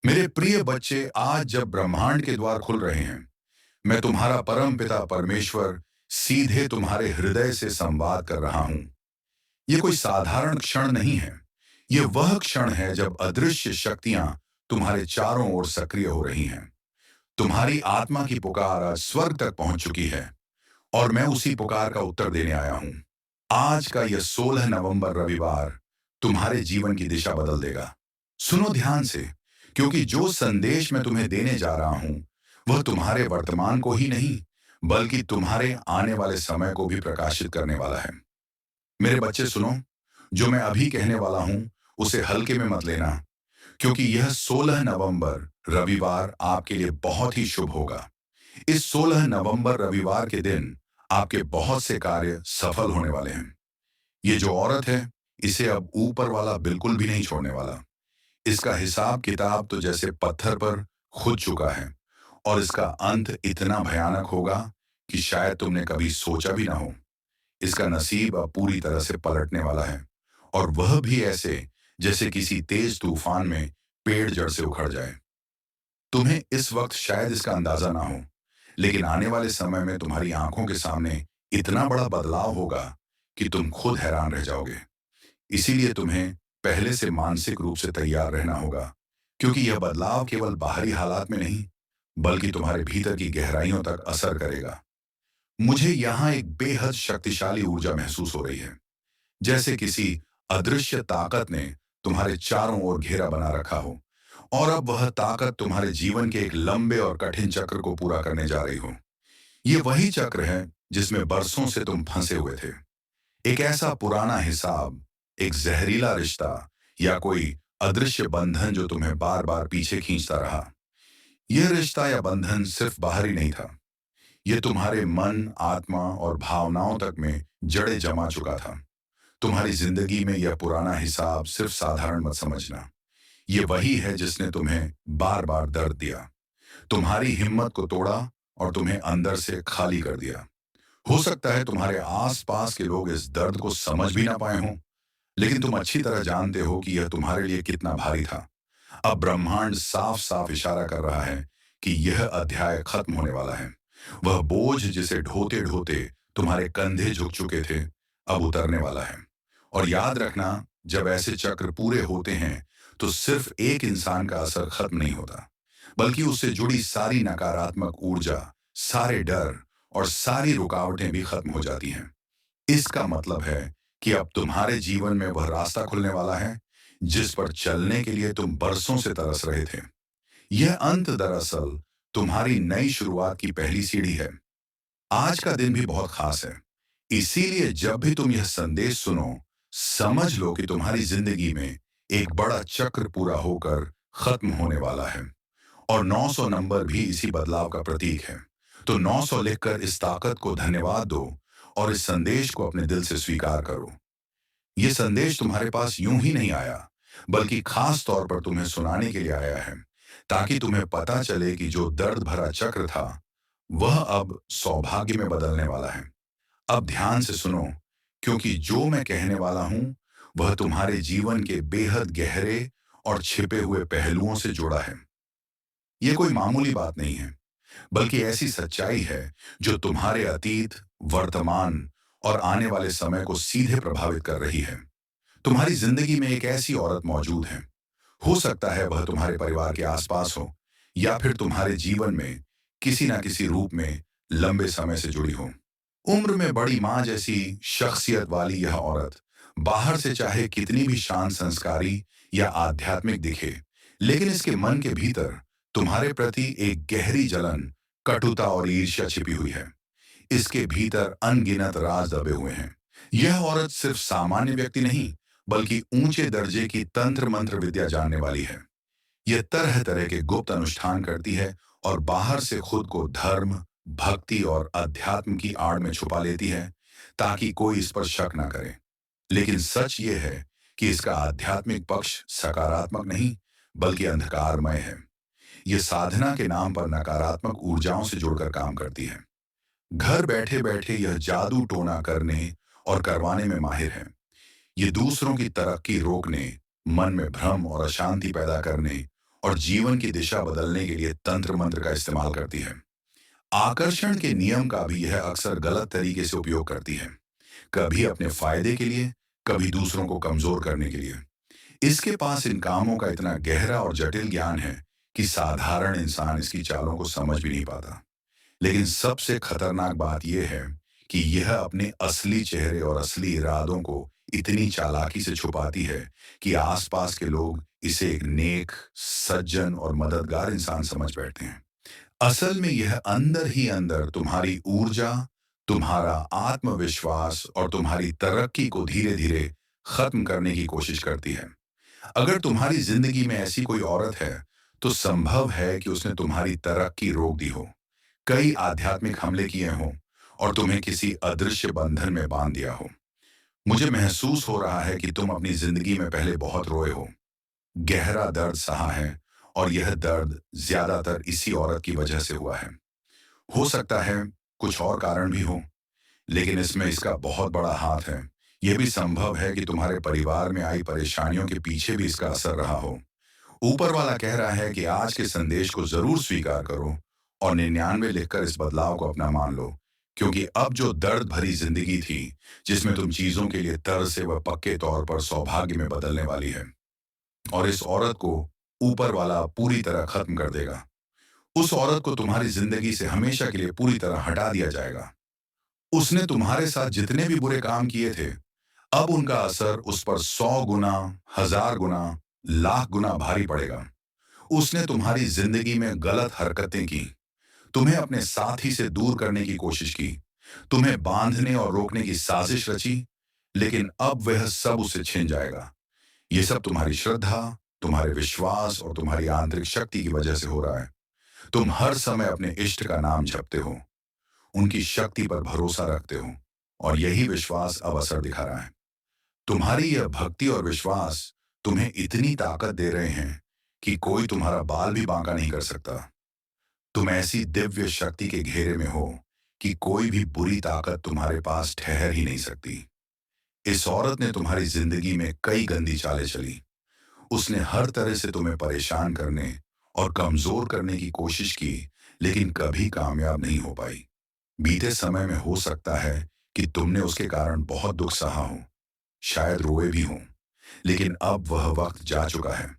मेरे प्रिय बच्चे, आज जब ब्रह्मांड के द्वार खुल रहे हैं, मैं तुम्हारा परम पिता परमेश्वर सीधे तुम्हारे हृदय से संवाद कर रहा हूं। ये कोई साधारण क्षण नहीं है। ये वह क्षण है जब अदृश्य शक्तियां तुम्हारे चारों ओर सक्रिय हो रही हैं। तुम्हारी आत्मा की पुकार आज स्वर्ग तक पहुंच चुकी है और मैं उसी पुकार का उत्तर देने आया हूं। आज का यह 16 नवंबर रविवार तुम्हारे जीवन की दिशा बदल देगा। सुनो ध्यान से, क्योंकि जो संदेश मैं तुम्हें देने जा रहा हूं, वह तुम्हारे वर्तमान को ही नहीं, बल्कि तुम्हारे आने वाले समय को भी प्रकाशित करने वाला है। मेरे बच्चे सुनो, जो मैं अभी कहने वाला हूं, उसे हल्के में मत लेना, क्योंकि यह 16 नवंबर रविवार आपके लिए बहुत ही शुभ होगा। इस 16 नवंबर रविवार के दिन आपके बहुत से कार्य सफल होने वाले हैं। ये जो औरत है, इसे अब ऊपर वाला बिल्कुल भी नहीं छोड़ने वाला। इसका हिसाब किताब तो जैसे पत्थर पर खुद चुका है और इसका अंत इतना भयानक होगा कि शायद तुमने कभी सोचा भी ना हो। इसका नसीब अब पूरी तरह से पलटने वाला है, और वह भी ऐसे जैसे किसी तेज तूफान में पेड़ जड़ से उखड़ जाए। तुम्हें इस वक्त शायद इसका अंदाजा ना हो, लेकिन आने वाले समय में तुम्हारी आंखों के सामने इतना बड़ा बदलाव होगा कि तुम खुद हैरान रह जाओगे। इसीलिए तुम्हें पहले से मानसिक रूप से तैयार रहना होगा, क्योंकि यह बदलाव केवल बाहरी हालात में नहीं, बल्कि तुम्हारे भीतर की गहराइयों तक असर करेगा। मुझे यहाँ एक बेहद शक्तिशाली ऊर्जा महसूस हो रही है, जैसे किसी अदृश्य ताकत ने तुम्हारे चारों ओर घेरा बना रखा हो, और अब वह ताकत तुम्हारे जीवन के एक लंबे और कठिन चक्र को पूरा करने जा रही हो। ये वही चक्र है जिसमें बरसों से तुम फंसे हुए थे। एक ऐसा पुराना हिसाब, एक जहरीला रिश्ता, या कोई अदृश्य बंधन जो तुम्हें बार बार पीछे खींचता रहा। यह रिश्ता या बंधन सिर्फ बाहरी नहीं था, यह तुम्हारे मन, आत्मा और भावनाओं तक में जड़े जमा चुका था। तुम्हारी जिंदगी में यह पुराना हिसाब सिर्फ साधारण मत समझना। ये वही है जिसने तुम्हें बार बार दर्द दिया, तुम्हारी हिम्मत को तोड़ा और तुम्हें अंदर से खाली कर दिया। हो सकता है तुम्हारे आसपास के लोग इस दर्द को समझ भी ना पाए हों, लेकिन तुम अच्छी तरह जानते हो कि यह तुम्हारे लिए कितना भारी था। अब ब्रह्मांड साफ साफ इशारा कर रहा है कि यह अध्याय खत्म होने वाला है। वह बोझ जिसे ढोते ढोते तुम्हारे कंधे झुक चुके थे, अब उतरने वाला है। और याद रखना, जब ऐसे चक्र पूरे होते हैं, तो सिर्फ एक इंसान का असर खत्म नहीं होता, बल्कि उससे जुड़ी सारी नकारात्मक ऊर्जा, सारे डर और सारी रुकावटें भी खत्म हो जाती हैं। इसका मतलब है कि अब तुम्हारे जीवन में वह रास्ता खुलने वाला है जिस पर चलने के लिए तुम बरसों से तरस रहे थे। यह अंत दरअसल तुम्हारी नई शुरुआत की पहली सीढ़ी है। आज का दिन भी बहुत खास है। इसीलिए जब भी तुम यह संदेश सुनो, समझ लो कि तुम्हारी जिंदगी में एक बड़ा चक्र पूरा होकर खत्म होने वाला है, और 900 नंबर भी इसी बदलाव का प्रतीक है। तो 900 लिखकर इस ताकत को धन्यवाद दो और इस संदेश को अपने दिल से स्वीकार करो। ये संदेश तुम्हारे पास यूं ही नहीं आया, बल्कि खास तौर पर तुम्हें सुनाने के लिए आया है, ताकि तुम्हें पता चले कि जो दर्द भरा चक्र था, वह अब सौभाग्य में बदलने वाला है। अब ध्यान से सुनो, क्योंकि जो मैं कहने वाला हूं, वह तुम्हारे जीवन के बेहद गहरे और छिपे हुए पहलुओं से जुड़ा है। ये कोई मामूली बात नहीं है, बल्कि ऐसी सच्चाई है जो तुम्हारे अतीत, वर्तमान और आने वाले समय को सीधे प्रभावित कर रही है। तुम्हारी जिंदगी में एक ऐसी औरत मौजूद है। हो सकता है वह तुम्हारे परिवार के आसपास हो, या फिर तुम्हारे जीवन में किसी ना किसी रूप में लंबे समय से जुड़ी हो। उम्र में बड़ी माँ जैसी शख्सियत वाली यह औरत बाहर से चाहे कितनी भी शांत, संस्कारी या आध्यात्मिक दिखे, लेकिन इसके मन के भीतर तुम्हारे प्रति एक गहरी जलन, कटुता और ईर्ष्या छिपी हुई है। इसके भीतर अनगिनत राज दबे हुए हैं। यह औरत सिर्फ सामान्य व्यक्ति नहीं, बल्कि ऊंचे दर्जे की तंत्र मंत्र विद्या जानने वाली है। यह तरह तरह के गुप्त अनुष्ठान करती है और बाहर से खुद को धर्म, भक्ति और अध्यात्म की आड़ में छुपा लेती है, ताकि कोई इस पर शक ना करे। लेकिन सच ये है कि इसका आध्यात्मिक पक्ष सकारात्मक नहीं, बल्कि अंधकारमय है। यह साधना के नाम पर नकारात्मक ऊर्जाओं से जुड़कर काम करती है। घर बैठे बैठे यह जादू टोना करने और करवाने में माहिर है। ये दूसरों की तरक्की रोकने, मन में भ्रम और अशांति पैदा करने और जीवन की दिशा बदलने के लिए तंत्र मंत्र का इस्तेमाल करती है। आकर्षण के नियम का भी यह अक्सर गलत तरीके से उपयोग करती है, कभी अपने फायदे के लिए, कभी दूसरों को कमजोर करने के लिए। इसके पास इन कामों का इतना गहरा और जटिल ज्ञान है कि साधारण इंसान इसकी चालों को समझ भी नहीं पाता। लेकिन सबसे खतरनाक बात यह है कि यह अपने असली चेहरे और असली इरादों को इतनी चालाकी से छुपाती है कि आसपास के लोग इसे एक नेक, सज्जन और मददगार इंसान समझ बैठते हैं। असल में यह अंदर ही अंदर तुम्हारी ऊर्जा, तुम्हारा आत्मविश्वास और तुम्हारी तरक्की को धीरे धीरे खत्म करने की कोशिश करती है। अगर तुम्हारी जिंदगी में ऐसी कोई औरत है, तो संभव है कि उसने तुम्हारी तरक्की रोक दी हो, कई आध्यात्मिक हमले किए हों और तुम्हें किसी अदृश्य बंधन में बांध दिया हो। मुझे महसूस हो रहा है कि तुम अपनी जिंदगी में पहले बहुत रोए हो, गहरा दर्द सहा है, और यह दर्द ज्यादातर इसी औरत की वजह से हुआ है। हो सकता है कुछ और कारण भी हो, लेकिन इसमें इसका बहुत बड़ा हाथ है। यह भी संभव है कि तुम्हारे परिवार में आई परेशानियों के पीछे भी इसका असर रहा हो। ऊपर वाला कह रहा है कि आज के संदेश को जरूर स्वीकार करो और 99 लिखकर इस बदलाव को अपना मान लो, क्योंकि अब जो दर्द भरी जिंदगी थी, जिसमें तुम चीजों के लिए तरसे वह पक्के तौर पर सौभाग्य में बदलने वाली है। और इस औरत को ऊपर वाला पूरी तरह खत्म कर देगा। उस औरत को तुम्हारी जिंदगी से हमेशा के लिए पूरी तरह हटा दिया जाएगा। उसने तुम्हारे साथ जितने भी बुरे काम किए थे, अब उनका असर उस पर 100 गुना, 1000 गुना, लाख गुना भारी पड़ेगा। उसने तुम्हारी जिंदगी में गलत हरकतें की, तुम्हें अपने साथी से दूर करने की कोशिश की, तुम्हें बांधने और रोकने की साजिश रची, लेकिन अब वह सब उसे छिन जाएगा। ये सब तुम्हारी श्रद्धा, तुम्हारे विश्वास और तुम्हारी आंतरिक शक्ति की वजह से हो रहा है। तुम हर समय अपने इष्ट का नाम जपते हो, उनकी शक्ति पर भरोसा रखते हो, और यही विश्वास अब असर दिखा रहा है। तुम्हारी यह भक्ति और विश्वास तुम्हें इतनी ताकत दे रहे हैं कि कोई तुम्हारा बाल भी बांका नहीं कर सकता। तुम ऐसी दिव्य शक्ति के घेरे में हो कि कोई भी बुरी ताकत तुम्हारे पास ठहर ही नहीं सकती। इस औरत ने तुम्हारी जिंदगी में कई गंदी चालें चली। उसने हर तरह से तुम्हें परेशान करने और कमजोर करने की कोशिश की, लेकिन कभी कामयाब नहीं हो पाई। बीते समय में हो सकता है कि तुमने उसके कारण बहुत दुख सहा हो, शायद रोए भी हों, लेकिन अब वह वक्त जा चुका है।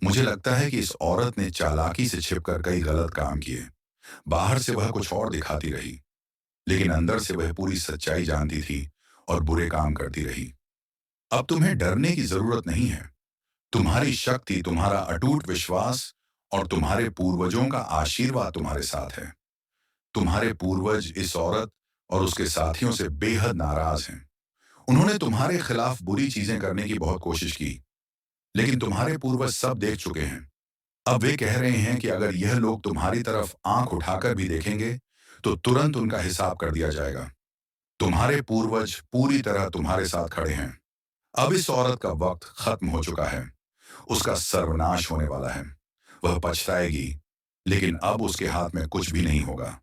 मुझे लगता है कि इस औरत ने चालाकी से छिपकर कई गलत काम किए। बाहर से वह कुछ और दिखाती रही, लेकिन अंदर से वह पूरी सच्चाई जानती थी और बुरे काम करती रही। अब तुम्हें डरने की जरूरत नहीं है। तुम्हारी शक्ति, तुम्हारा अटूट विश्वास और तुम्हारे पूर्वजों का आशीर्वाद तुम्हारे साथ है। तुम्हारे पूर्वज इस औरत और उसके साथियों से बेहद नाराज हैं। उन्होंने तुम्हारे खिलाफ बुरी चीजें करने की बहुत कोशिश की, लेकिन तुम्हारे पूर्वज सब देख चुके हैं। अब वे कह रहे हैं कि अगर यह लोग तुम्हारी तरफ आंख उठाकर भी देखेंगे, तो तुरंत उनका हिसाब कर दिया जाएगा। तुम्हारे पूर्वज पूरी तरह तुम्हारे साथ खड़े हैं। अब इस औरत का वक्त खत्म हो चुका है। उसका सर्वनाश होने वाला है। वह पछताएगी, लेकिन अब उसके हाथ में कुछ भी नहीं होगा।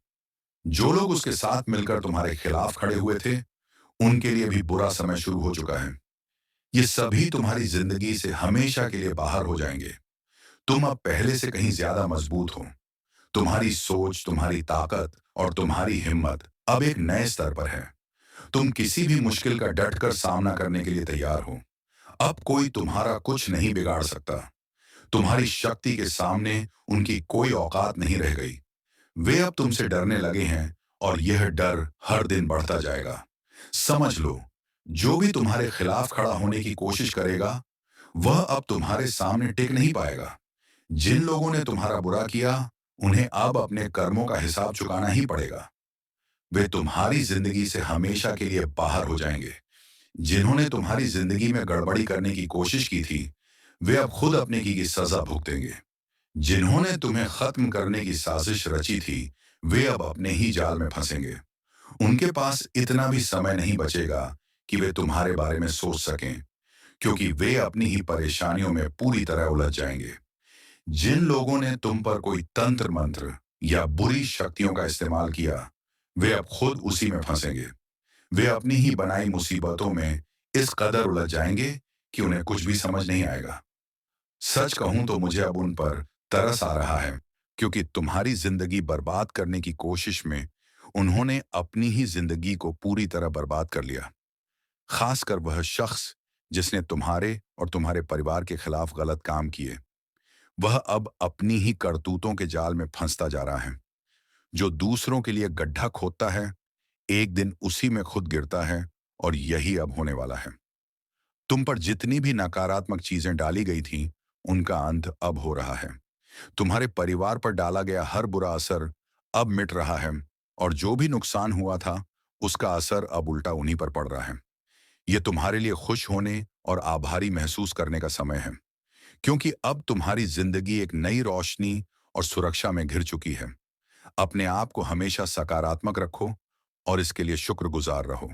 जो लोग उसके साथ मिलकर तुम्हारे खिलाफ खड़े हुए थे, उनके लिए भी बुरा समय शुरू हो चुका है। ये सभी तुम्हारी जिंदगी से हमेशा के लिए बाहर हो जाएंगे। तुम अब पहले से कहीं ज्यादा मजबूत हो। तुम्हारी सोच, तुम्हारी ताकत और तुम्हारी हिम्मत अब एक नए स्तर पर है। तुम किसी भी मुश्किल का डटकर सामना करने के लिए तैयार हो। अब कोई तुम्हारा कुछ नहीं बिगाड़ सकता। तुम्हारी शक्ति के सामने उनकी कोई औकात नहीं रह गई। वे अब तुमसे डरने लगे हैं, और यह डर हर दिन बढ़ता जाएगा। समझ लो, जो भी तुम्हारे खिलाफ खड़ा होने की कोशिश करेगा, वह अब तुम्हारे सामने टिक नहीं पाएगा। जिन लोगों ने तुम्हारा बुरा किया, उन्हें अब अपने कर्मों का हिसाब चुकाना ही पड़ेगा। वे तुम्हारी जिंदगी से हमेशा के लिए बाहर हो जाएंगे। जिन्होंने तुम्हारी जिंदगी में गड़बड़ी करने की कोशिश की थी, वे अब खुद अपने की सजा भुगतेंगे। जिन्होंने तुम्हें खत्म करने की साजिश रची थी, वे अब अपने ही जाल में फंसेंगे। उनके पास इतना भी समय नहीं बचेगा कि वे तुम्हारे बारे में सोच सकें, क्योंकि वे अपनी ही परेशानियों में पूरी तरह उलझ जाएंगे। जिन लोगों ने तुम पर कोई तंत्र मंत्र या बुरी शक्तियों का इस्तेमाल किया, वे अब खुद उसी में फंसेंगे। वे अपनी ही बनाई मुसीबतों में इस कदर उलझ जाएंगे कि उन्हें कुछ भी समझ नहीं आएगा। सच कहूं तो मुझे अब उन पर तरस आ रहा है, क्योंकि तुम्हारी जिंदगी बर्बाद करने की कोशिश में उन्होंने अपनी ही जिंदगी को पूरी तरह बर्बाद कर लिया। खासकर वह शख्स जिसने तुम्हारे और तुम्हारे परिवार के खिलाफ गलत काम किए, वह अब अपनी ही करतूतों के जाल में फंसता जा रहा है। जो दूसरों के लिए गड्ढा खोदता है, एक दिन उसी में खुद गिरता है, और यही अब होने वाला है। तुम पर जितनी भी नकारात्मक चीजें डाली गई थीं, उनका अंत अब हो रहा है। तुम्हारे परिवार पर डाला गया हर बुरा असर अब मिट रहा है, और जो भी नुकसान हुआ था, उसका असर अब उल्टा उन्हीं पर पड़ रहा है। यह तुम्हारे लिए खुश होने और आभारी महसूस करने का समय है, क्योंकि अब तुम्हारी जिंदगी एक नई रोशनी और सुरक्षा में घिर चुकी है। अपने आप को हमेशा सकारात्मक रखो और इसके लिए शुक्रगुजार रहो।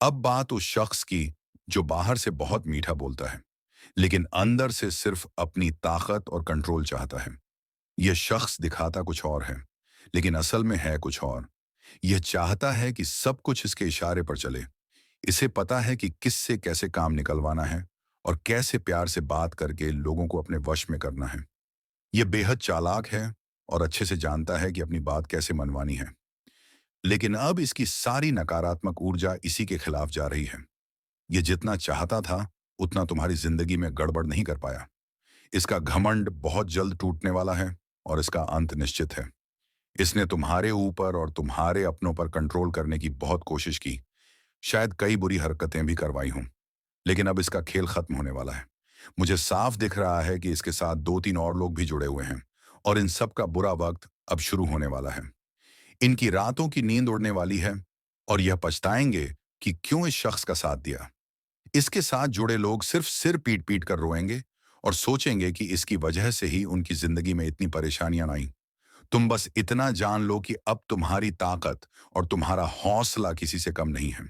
अब बात उस शख्स की जो बाहर से बहुत मीठा बोलता है, लेकिन अंदर से सिर्फ अपनी ताकत और कंट्रोल चाहता है। यह शख्स दिखाता कुछ और है, लेकिन असल में है कुछ और। यह चाहता है कि सब कुछ इसके इशारे पर चले। इसे पता है कि किससे कैसे काम निकलवाना है और कैसे प्यार से बात करके लोगों को अपने वश में करना है। यह बेहद चालाक है और अच्छे से जानता है कि अपनी बात कैसे मनवानी है। लेकिन अब इसकी सारी नकारात्मक ऊर्जा इसी के खिलाफ जा रही है। यह जितना चाहता था, उतना तुम्हारी जिंदगी में गड़बड़ नहीं कर पाया। इसका घमंड बहुत जल्द टूटने वाला है और इसका अंत निश्चित है। इसने तुम्हारे ऊपर और तुम्हारे अपनों पर कंट्रोल करने की बहुत कोशिश की, शायद कई बुरी हरकतें भी करवाई हों, लेकिन अब इसका खेल खत्म होने वाला है। मुझे साफ दिख रहा है कि इसके साथ 2-3 और लोग भी जुड़े हुए हैं, और इन सब का बुरा वक्त अब शुरू होने वाला है। इनकी रातों की नींद उड़ने वाली है, और यह पछताएंगे कि क्यों इस शख्स का साथ दिया। इसके साथ जुड़े लोग सिर्फ सिर पीट पीट कर रोएंगे और सोचेंगे कि इसकी वजह से ही उनकी जिंदगी में इतनी परेशानियां आई। तुम बस इतना जान लो कि अब तुम्हारी ताकत और तुम्हारा हौसला किसी से कम नहीं है।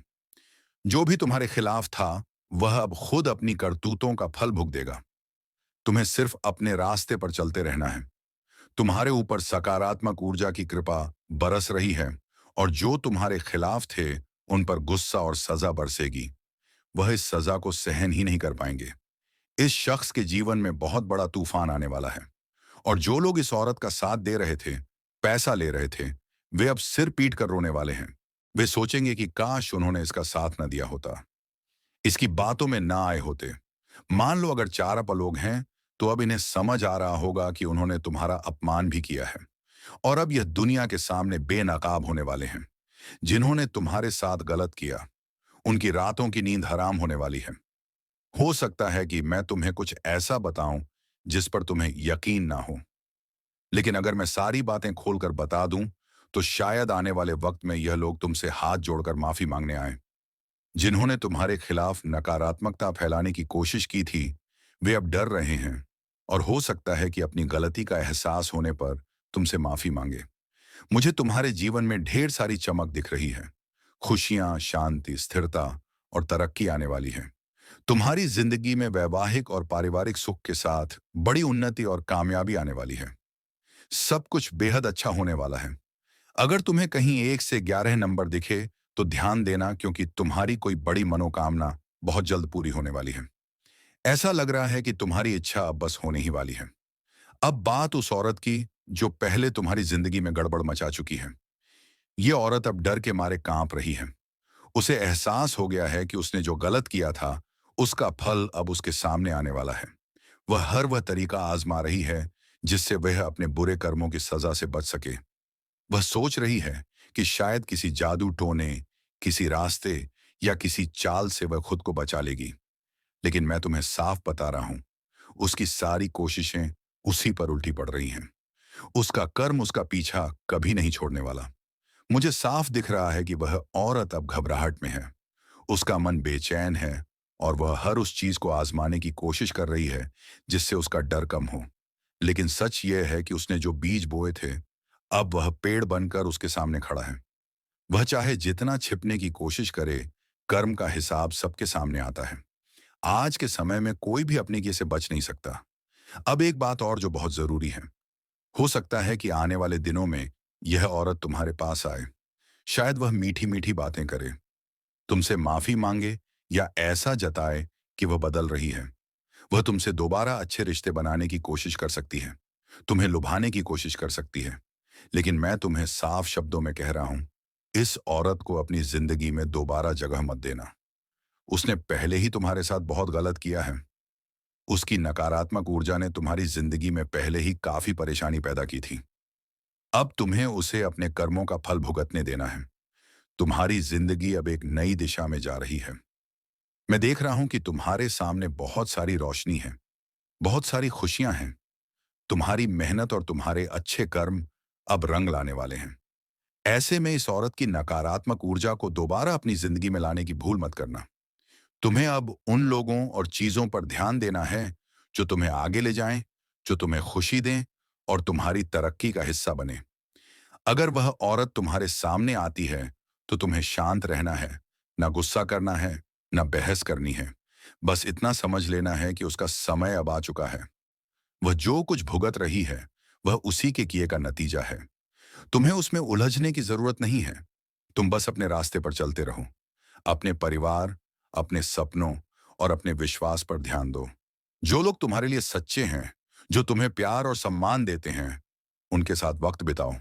जो भी तुम्हारे खिलाफ था, वह अब खुद अपनी करतूतों का फल भुगतेगा। तुम्हें सिर्फ अपने रास्ते पर चलते रहना है। तुम्हारे ऊपर सकारात्मक ऊर्जा की कृपा बरस रही है, और जो तुम्हारे खिलाफ थे, उन पर गुस्सा और सजा बरसेगी। वह इस सजा को सहन ही नहीं कर पाएंगे। इस शख्स के जीवन में बहुत बड़ा तूफान आने वाला है, और जो लोग इस औरत का साथ दे रहे थे, पैसा ले रहे थे, वे अब सिर पीट कर रोने वाले हैं। वे सोचेंगे कि काश उन्होंने इसका साथ न दिया होता, इसकी बातों में ना आए होते। मान लो अगर 4 लोग हैं, तो अब इन्हें समझ आ रहा होगा कि उन्होंने तुम्हारा अपमान भी किया है, और अब यह दुनिया के सामने बेनकाब होने वाले हैं। जिन्होंने तुम्हारे साथ गलत किया, उनकी रातों की नींद हराम होने वाली है। हो सकता है कि मैं तुम्हें कुछ ऐसा बताऊं जिस पर तुम्हें यकीन ना हो, लेकिन अगर मैं सारी बातें खोलकर बता दूं, तो शायद आने वाले वक्त में यह लोग तुमसे हाथ जोड़कर माफी मांगने आए। जिन्होंने तुम्हारे खिलाफ नकारात्मकता फैलाने की कोशिश की थी, वे अब डर रहे हैं, और हो सकता है कि अपनी गलती का एहसास होने पर तुमसे माफी मांगे। मुझे तुम्हारे जीवन में ढेर सारी चमक दिख रही है। खुशियां, शांति, स्थिरता और तरक्की आने वाली है। तुम्हारी जिंदगी में वैवाहिक और पारिवारिक सुख के साथ बड़ी उन्नति और कामयाबी आने वाली है। सब कुछ बेहद अच्छा होने वाला है। अगर तुम्हें कहीं 1 से 11 नंबर दिखे, तो ध्यान देना, क्योंकि तुम्हारी कोई बड़ी मनोकामना बहुत जल्द पूरी होने वाली है। ऐसा लग रहा है कि तुम्हारी इच्छा अब बस होने ही वाली है। अब बात उस औरत की जो पहले तुम्हारी जिंदगी में गड़बड़ मचा चुकी है। ये औरत अब डर के मारे कांप रही है। उसे एहसास हो गया है कि उसने जो गलत किया था, उसका फल अब उसके सामने आने वाला है। वह तरीका आजमा रही है जिससे वह अपने बुरे कर्मों की सजा से बच सके। वह सोच रही है कि शायद किसी जादू टोने, किसी रास्ते या किसी चाल से वह खुद को बचा लेगी। लेकिन मैं तुम्हें साफ बता रहा हूं, उसकी सारी कोशिशें उसी पर उल्टी पड़ रही हैं। उसका कर्म उसका पीछा कभी नहीं छोड़ने वाला। मुझे साफ दिख रहा है कि वह औरत अब घबराहट में है। उसका मन बेचैन है, और वह हर उस चीज को आजमाने की कोशिश कर रही है जिससे उसका डर कम हो। लेकिन सच यह है कि उसने जो बीज बोए थे, अब वह पेड़ बनकर उसके सामने खड़ा है। वह चाहे जितना छिपने की कोशिश करे, कर्म का हिसाब सबके सामने आता है। आज के समय में कोई भी अपने किए से बच नहीं सकता। अब एक बात और जो बहुत जरूरी है, हो सकता है कि आने वाले दिनों में यह औरत तुम्हारे पास आए। शायद वह मीठी मीठी बातें करे, तुमसे माफी मांगे, या ऐसा जताए कि वह बदल रही है। वह तुमसे दोबारा अच्छे रिश्ते बनाने की कोशिश कर सकती है। तुम्हें लुभाने की कोशिश कर सकती है, लेकिन मैं तुम्हें साफ शब्दों में कह रहा हूं, इस औरत को अपनी जिंदगी में दोबारा जगह मत देना। उसने पहले ही तुम्हारे साथ बहुत गलत किया है। उसकी नकारात्मक ऊर्जा ने तुम्हारी जिंदगी में पहले ही काफी परेशानी पैदा की थी। अब तुम्हें उसे अपने कर्मों का फल भुगतने देना है। तुम्हारी जिंदगी अब एक नई दिशा में जा रही है। मैं देख रहा हूं कि तुम्हारे सामने बहुत सारी रोशनी है, बहुत सारी खुशियां हैं। तुम्हारी मेहनत और तुम्हारे अच्छे कर्म अब रंग लाने वाले हैं। ऐसे में इस औरत की नकारात्मक ऊर्जा को दोबारा अपनी जिंदगी में लाने की भूल मत करना। तुम्हें अब उन लोगों और चीजों पर ध्यान देना है जो तुम्हें आगे ले जाएं, जो तुम्हें खुशी दें और तुम्हारी तरक्की का हिस्सा बने। अगर वह औरत तुम्हारे सामने आती है तो तुम्हें शांत रहना है, ना गुस्सा करना है, ना बहस करनी है। बस इतना समझ लेना है कि उसका समय अब आ चुका है। वह जो कुछ भुगत रही है वह उसी के किए का नतीजा है। तुम्हें उसमें उलझने की जरूरत नहीं है। तुम बस अपने रास्ते पर चलते रहो। अपने परिवार, अपने सपनों और अपने विश्वास पर ध्यान दो। जो लोग तुम्हारे लिए सच्चे हैं, जो तुम्हें प्यार और सम्मान देते हैं, उनके साथ वक्त बिताओ।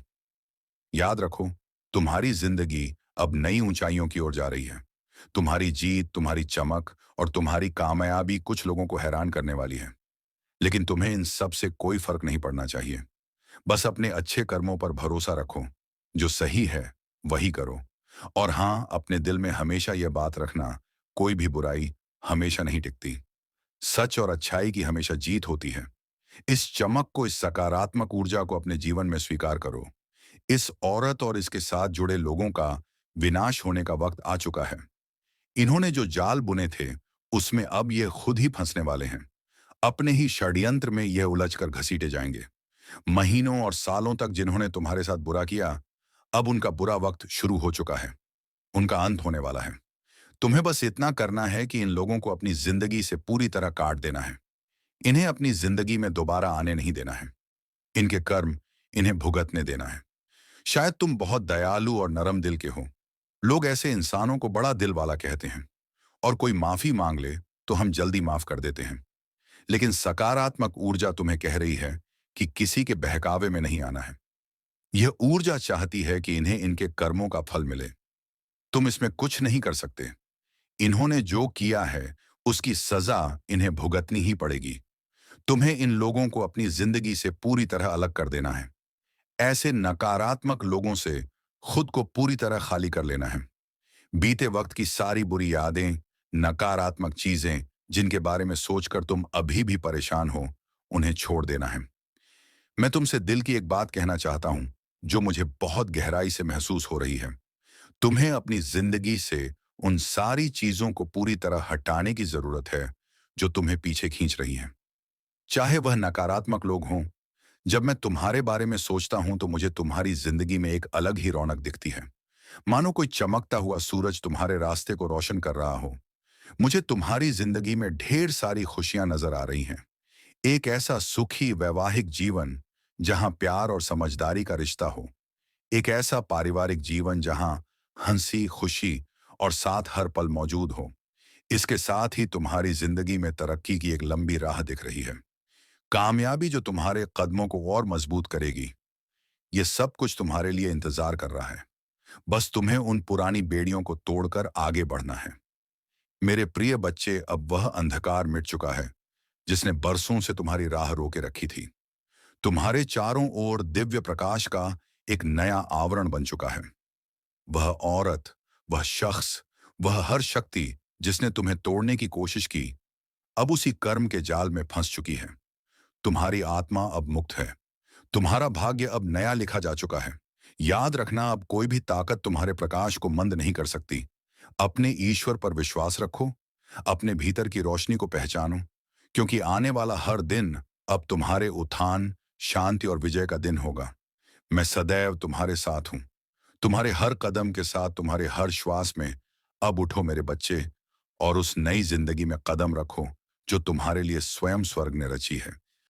याद रखो, तुम्हारी जिंदगी अब नई ऊंचाइयों की ओर जा रही है। तुम्हारी जीत, तुम्हारी चमक और तुम्हारी कामयाबी कुछ लोगों को हैरान करने वाली है, लेकिन तुम्हें इन सब से कोई फर्क नहीं पड़ना चाहिए। बस अपने अच्छे कर्मों पर भरोसा रखो। जो सही है वही करो। और हाँ, अपने दिल में हमेशा यह बात रखना, कोई भी बुराई हमेशा नहीं टिकती। सच और अच्छाई की हमेशा जीत होती है। इस चमक को, इस सकारात्मक ऊर्जा को अपने जीवन में स्वीकार करो। इस औरत और इसके साथ जुड़े लोगों का विनाश होने का वक्त आ चुका है। इन्होंने जो जाल बुने थे उसमें अब ये खुद ही फंसने वाले हैं। अपने ही षड्यंत्र में यह उलझकर घसीटे जाएंगे। महीनों और सालों तक जिन्होंने तुम्हारे साथ बुरा किया, अब उनका बुरा वक्त शुरू हो चुका है। उनका अंत होने वाला है। तुम्हें बस इतना करना है कि इन लोगों को अपनी जिंदगी से पूरी तरह काट देना है। इन्हें अपनी जिंदगी में दोबारा आने नहीं देना है। इनके कर्म इन्हें भुगतने देना है। शायद तुम बहुत दयालु और नरम दिल के हो। लोग ऐसे इंसानों को बड़ा दिल वाला कहते हैं, और कोई माफी मांग ले तो हम जल्दी माफ कर देते हैं। लेकिन सकारात्मक ऊर्जा तुम्हें कह रही है कि किसी के बहकावे में नहीं आना है। यह ऊर्जा चाहती है कि इन्हें इनके कर्मों का फल मिले। तुम इसमें कुछ नहीं कर सकते। इन्होंने जो किया है उसकी सजा इन्हें भुगतनी ही पड़ेगी। तुम्हें इन लोगों को अपनी जिंदगी से पूरी तरह अलग कर देना है। ऐसे नकारात्मक लोगों से खुद को पूरी तरह खाली कर लेना है। बीते वक्त की सारी बुरी यादें, नकारात्मक चीजें जिनके बारे में सोचकर तुम अभी भी परेशान हो, उन्हें छोड़ देना है। मैं तुमसे दिल की एक बात कहना चाहता हूं जो मुझे बहुत गहराई से महसूस हो रही है। तुम्हें अपनी जिंदगी से उन सारी चीजों को पूरी तरह हटाने की जरूरत है जो तुम्हें पीछे खींच रही हैं। चाहे वह नकारात्मक लोग हों। जब मैं तुम्हारे बारे में सोचता हूं तो मुझे तुम्हारी जिंदगी में एक अलग ही रौनक दिखती है। मानो कोई चमकता हुआ सूरज तुम्हारे रास्ते को रोशन कर रहा हो। मुझे तुम्हारी जिंदगी में ढेर सारी खुशियां नजर आ रही हैं। एक ऐसा सुखी वैवाहिक जीवन जहां प्यार और समझदारी का रिश्ता हो। एक ऐसा पारिवारिक जीवन जहां हंसी, खुशी और साथ हर पल मौजूद हो। इसके साथ ही तुम्हारी जिंदगी में तरक्की की एक लंबी राह दिख रही है। कामयाबी जो तुम्हारे कदमों को और मजबूत करेगी। ये सब कुछ तुम्हारे लिए इंतजार कर रहा है। बस तुम्हें उन पुरानी बेड़ियों को तोड़कर आगे बढ़ना है। मेरे प्रिय बच्चे, अब वह अंधकार मिट चुका है जिसने बरसों से तुम्हारी राह रोके रखी थी। तुम्हारे चारों ओर दिव्य प्रकाश का एक नया आवरण बन चुका है। वह औरत, वह शख्स, वह हर शक्ति जिसने तुम्हें तोड़ने की कोशिश की, अब उसी कर्म के जाल में फंस चुकी है। तुम्हारी आत्मा अब मुक्त है। तुम्हारा भाग्य अब नया लिखा जा चुका है। याद रखना, अब कोई भी ताकत तुम्हारे प्रकाश को मंद नहीं कर सकती। अपने ईश्वर पर विश्वास रखो। अपने भीतर की रोशनी को पहचानो, क्योंकि आने वाला हर दिन अब तुम्हारे उत्थान, शांति और विजय का दिन होगा। मैं सदैव तुम्हारे साथ हूं। तुम्हारे हर कदम के साथ, तुम्हारे हर श्वास में। अब उठो मेरे बच्चे, और उस नई जिंदगी में कदम रखो जो तुम्हारे लिए स्वयं स्वर्ग ने रची है।